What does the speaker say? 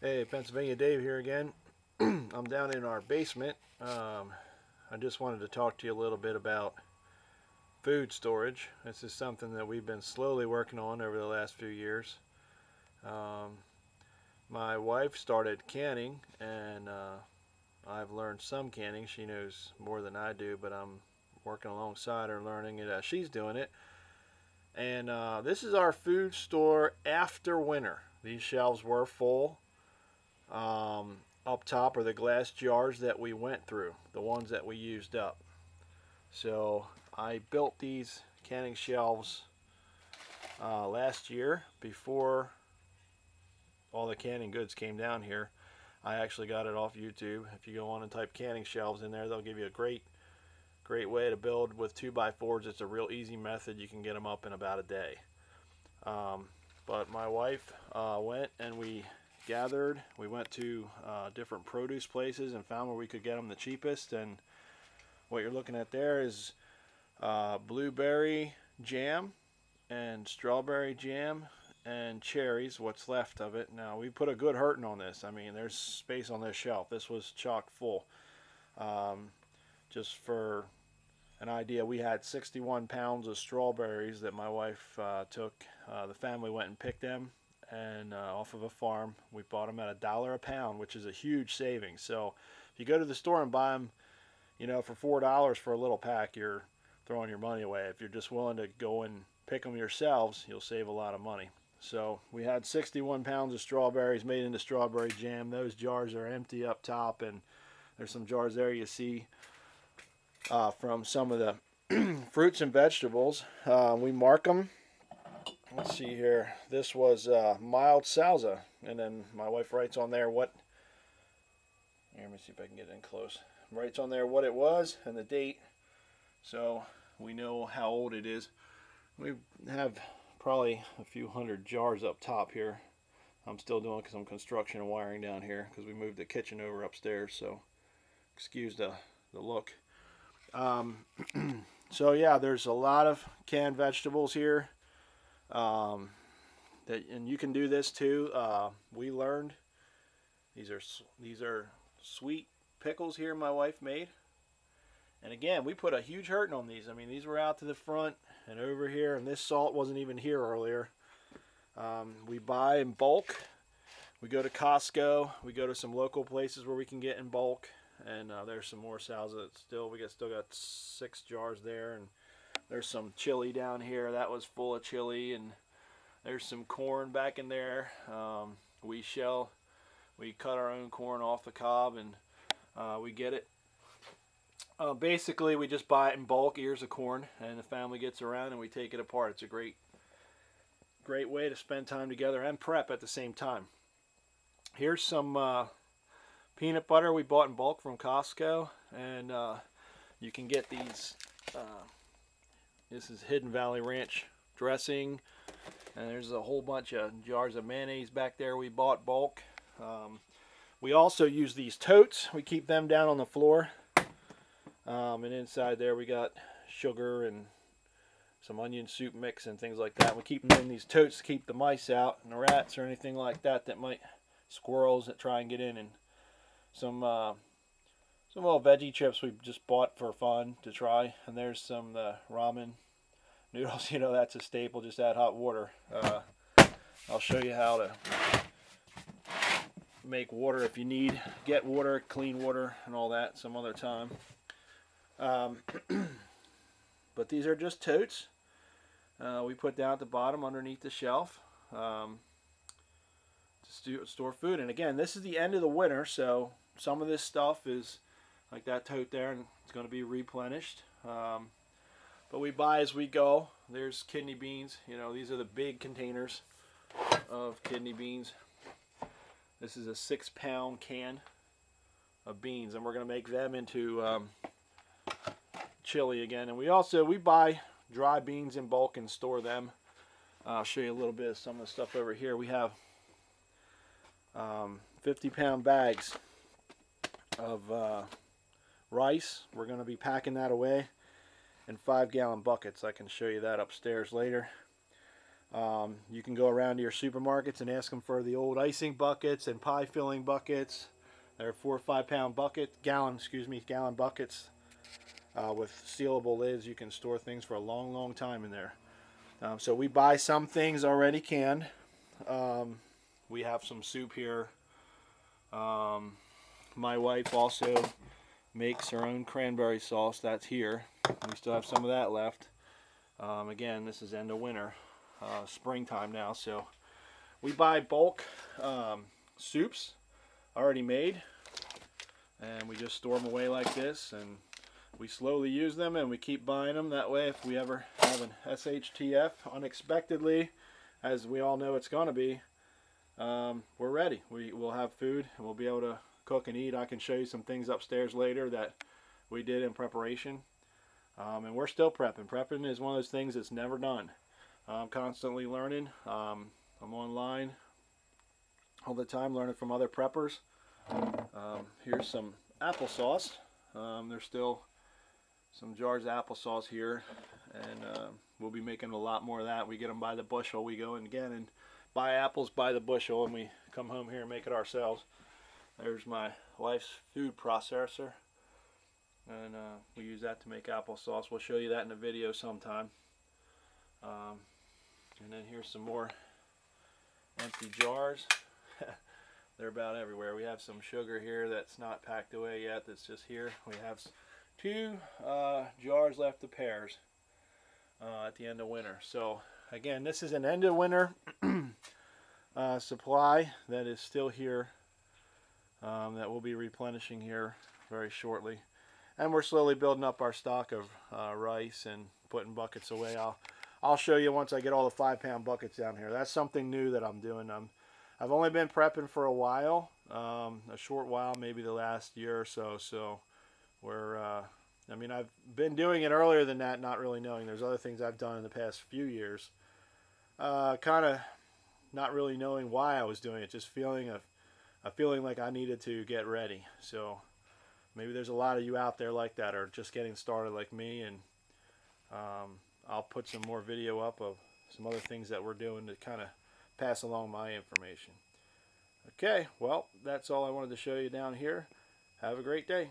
Hey, Pennsylvania Dave here again. I'm down in our basement. I just wanted to talk to you a little bit about food storage. This is something that we've been slowly working on over the last few years. Um, my wife started canning, and I've learned some canning. She knows more than I do, but I'm working alongside her, learning it as she's doing it. And this is our food store after winter. These shelves were full. Up top are the glass jars that we went through, the ones that we used up. So I built these canning shelves last year before all the canning goods came down here. I actually got it off YouTube. If you go on and type canning shelves in there, they'll give you a great way to build with 2x4s. It's a real easy method. You can get them up in about a day. Um, but my wife went and we went to different produce places and found where we could get them the cheapest. And what you're looking at there is blueberry jam and strawberry jam and cherries, what's left of it. Now, we put a good hurting on this. I mean, there's space on this shelf. This was chock full. Um, just for an idea, we had 61 pounds of strawberries that my wife took. The family went and picked them and off of a farm. We bought them at $1 a pound, which is a huge savings. So if you go to the store and buy them, for $4 for a little pack, you're throwing your money away. If you're just willing to go and pick them yourselves, you'll save a lot of money. So we had 61 pounds of strawberries made into strawberry jam. Those jars are empty up top, and there's some jars there you see from some of the fruits and vegetables. We mark them. Let's see here. This was mild salsa, and then my wife writes on there what. Here, let me see if I can get in close. Writes on there what it was and the date, so we know how old it is. We have probably a few hundred jars up top here. I'm still doing some construction and wiring down here because we moved the kitchen over upstairs, so excuse the look. So yeah, there's a lot of canned vegetables here. And you can do this too. We learned these are sweet pickles here my wife made. And again, we put a huge hurting on these. I mean, these were out to the front and over here, and this salt wasn't even here earlier. We buy in bulk. We go to Costco. We go to some local places where we can get in bulk. And there's some more salsa. Still got 6 jars there, and there's some chili down here. That was full of chili, and there's some corn back in there. We cut our own corn off the cob, and we get it. Basically, we just buy it in bulk, ears of corn, and the family gets around and we take it apart. It's a great way to spend time together and prep at the same time. Here's some peanut butter we bought in bulk from Costco, and you can get these. This is Hidden Valley Ranch dressing, and there's a whole bunch of jars of mayonnaise back there we bought bulk. We also use these totes. We keep them down on the floor. And inside there we got sugar and some onion soup mix and things like that. We keep them in these totes to keep the mice out and the rats or anything like that squirrels that try and get in, and some little veggie chips we just bought for fun to try. And there's some ramen noodles. That's a staple. Just add hot water. I'll show you how to make water if you need. Get water, clean water, and all that some other time. But these are just totes we put down at the bottom underneath the shelf to store food. And again, this is the end of the winter, so some of this stuff is like that tote there, and it's going to be replenished. But we buy as we go. There's kidney beans. These are the big containers of kidney beans. This is a 6-pound can of beans, and we're going to make them into chili again. And we buy dry beans in bulk and store them. I'll show you a little bit of some of the stuff over here. We have 50-pound bags of rice. We're going to be packing that away in 5-gallon buckets. I can show you that upstairs later. You can go around to your supermarkets and ask them for the old icing buckets and pie filling buckets. They're 4 or 5 pound gallon buckets with sealable lids. You can store things for a long, long time in there. So we buy some things already canned. We have some soup here. My wife also makes her own cranberry sauce. That's here. We still have some of that left. Again, this is end of winter, springtime now, so we buy bulk soups already made, and we just store them away like this, and we slowly use them, and we keep buying them. That way, if we ever have an SHTF unexpectedly, as we all know it's going to be, we're ready. We'll have food, and we'll be able to cook and eat. I can show you some things upstairs later that we did in preparation. And we're still prepping. Prepping is one of those things that's never done. I'm constantly learning. I'm online all the time learning from other preppers. Here's some applesauce. There's still some jars of applesauce here, and we'll be making a lot more of that. We get them by the bushel. We go in again and buy apples by the bushel, and we come home here and make it ourselves. There's my wife's food processor, and we use that to make applesauce. We'll show you that in a video sometime. And then here's some more empty jars. They're about everywhere. We have some sugar here that's not packed away yet, that's just here. We have 2 jars left of pears at the end of winter. So again, this is an end of winter supply that is still here, that we'll be replenishing here very shortly. And we're slowly building up our stock of rice and putting buckets away. I'll show you once I get all the 5 pound buckets down here. That's something new that I'm doing. I've only been prepping for a while, a short while, maybe the last year or so. So we're, I mean, I've been doing it earlier than that, not really knowing. There's other things I've done in the past few years. Kind of not really knowing why I was doing it, just feeling a feeling like I needed to get ready. So maybe there's a lot of you out there like that, or just getting started like me, and I'll put some more video up of some other things that we're doing to kind of pass along my information. Okay, well, that's all I wanted to show you down here. Have a great day.